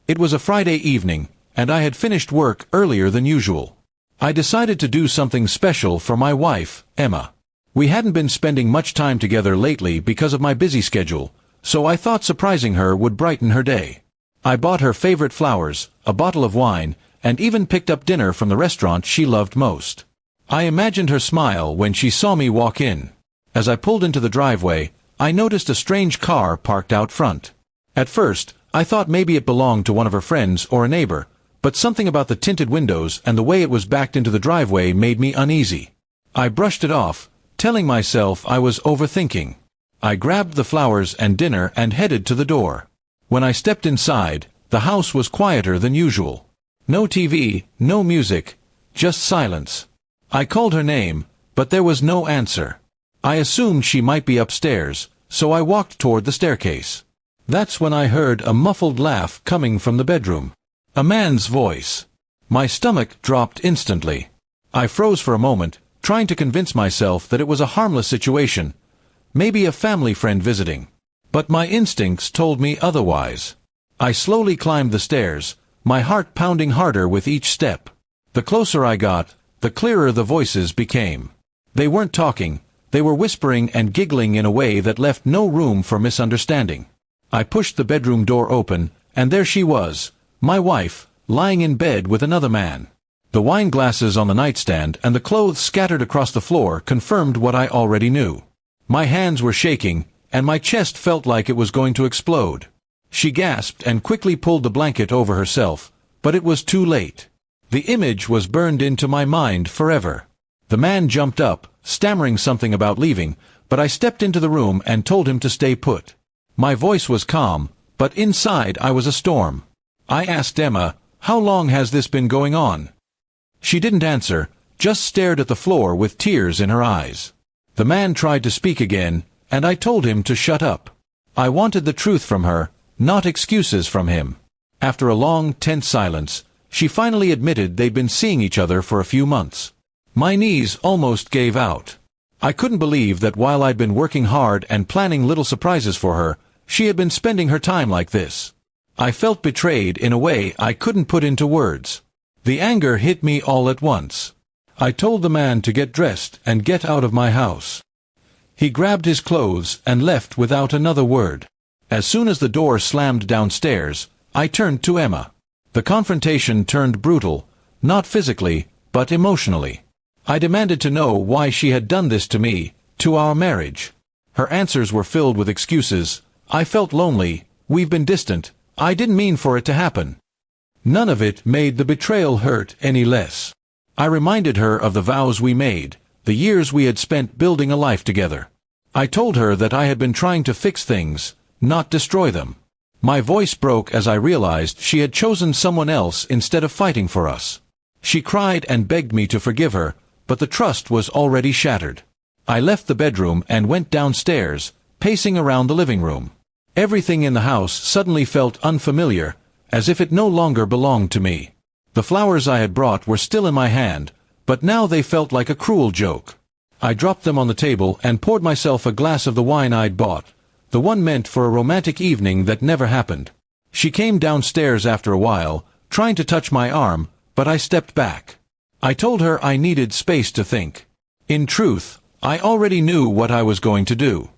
It was a Friday evening, and I had finished work earlier than usual. I decided to do something special for my wife, Emma. We hadn't been spending much time together lately because of my busy schedule, so I thought surprising her would brighten her day. I bought her favorite flowers, a bottle of wine, and even picked up dinner from the restaurant she loved most. I imagined her smile when she saw me walk in. As I pulled into the driveway, I noticed a strange car parked out front. At first, I thought maybe it belonged to one of her friends or a neighbor, but something about the tinted windows and the way it was backed into the driveway made me uneasy. I brushed it off, telling myself I was overthinking. I grabbed the flowers and dinner and headed to the door. When I stepped inside, the house was quieter than usual. No TV, no music, just silence. I called her name, but there was no answer. I assumed she might be upstairs, so I walked toward the staircase. That's when I heard a muffled laugh coming from the bedroom. A man's voice. My stomach dropped instantly. I froze for a moment, trying to convince myself that it was a harmless situation, maybe a family friend visiting. But my instincts told me otherwise. I slowly climbed the stairs, my heart pounding harder with each step. The closer I got, the clearer the voices became. They weren't talking, they were whispering and giggling in a way that left no room for misunderstanding. I pushed the bedroom door open, and there she was, my wife, lying in bed with another man. The wine glasses on the nightstand and the clothes scattered across the floor confirmed what I already knew. My hands were shaking, and my chest felt like it was going to explode. She gasped and quickly pulled the blanket over herself, but it was too late. The image was burned into my mind forever. The man jumped up, stammering something about leaving, but I stepped into the room and told him to stay put. My voice was calm, but inside I was a storm. I asked Emma, "How long has this been going on?" She didn't answer, just stared at the floor with tears in her eyes. The man tried to speak again, and I told him to shut up. I wanted the truth from her, not excuses from him. After a long, tense silence, she finally admitted they'd been seeing each other for a few months. My knees almost gave out. I couldn't believe that while I'd been working hard and planning little surprises for her, she had been spending her time like this. I felt betrayed in a way I couldn't put into words. The anger hit me all at once. I told the man to get dressed and get out of my house. He grabbed his clothes and left without another word. As soon as the door slammed downstairs, I turned to Emma. The confrontation turned brutal, not physically, but emotionally. I demanded to know why she had done this to me, to our marriage. Her answers were filled with excuses. I felt lonely, we've been distant, I didn't mean for it to happen. None of it made the betrayal hurt any less. I reminded her of the vows we made, the years we had spent building a life together. I told her that I had been trying to fix things, not destroy them. My voice broke as I realized she had chosen someone else instead of fighting for us. She cried and begged me to forgive her, but the trust was already shattered. I left the bedroom and went downstairs, pacing around the living room. Everything in the house suddenly felt unfamiliar, as if it no longer belonged to me. The flowers I had brought were still in my hand, but now they felt like a cruel joke. I dropped them on the table and poured myself a glass of the wine I'd bought, the one meant for a romantic evening that never happened. She came downstairs after a while, trying to touch my arm, but I stepped back. I told her I needed space to think. In truth, I already knew what I was going to do.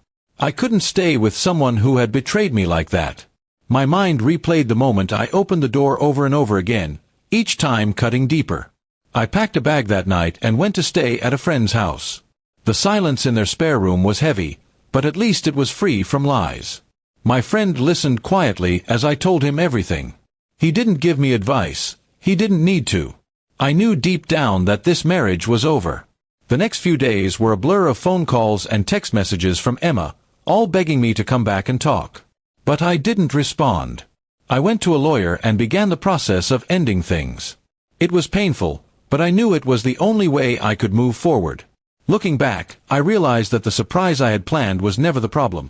I couldn't stay with someone who had betrayed me like that. My mind replayed the moment I opened the door over and over again, each time cutting deeper. I packed a bag that night and went to stay at a friend's house. The silence in their spare room was heavy, but at least it was free from lies. My friend listened quietly as I told him everything. He didn't give me advice. He didn't need to. I knew deep down that this marriage was over. The next few days were a blur of phone calls and text messages from Emma, all begging me to come back and talk. But I didn't respond. I went to a lawyer and began the process of ending things. It was painful, but I knew it was the only way I could move forward. Looking back, I realized that the surprise I had planned was never the problem.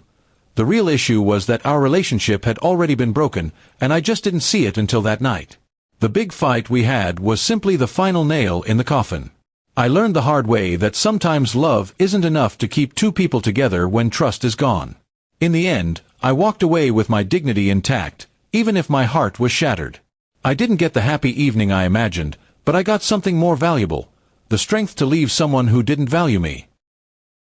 The real issue was that our relationship had already been broken, and I just didn't see it until that night. The big fight we had was simply the final nail in the coffin. I learned the hard way that sometimes love isn't enough to keep two people together when trust is gone. In the end, I walked away with my dignity intact, even if my heart was shattered. I didn't get the happy evening I imagined, but I got something more valuable: the strength to leave someone who didn't value me.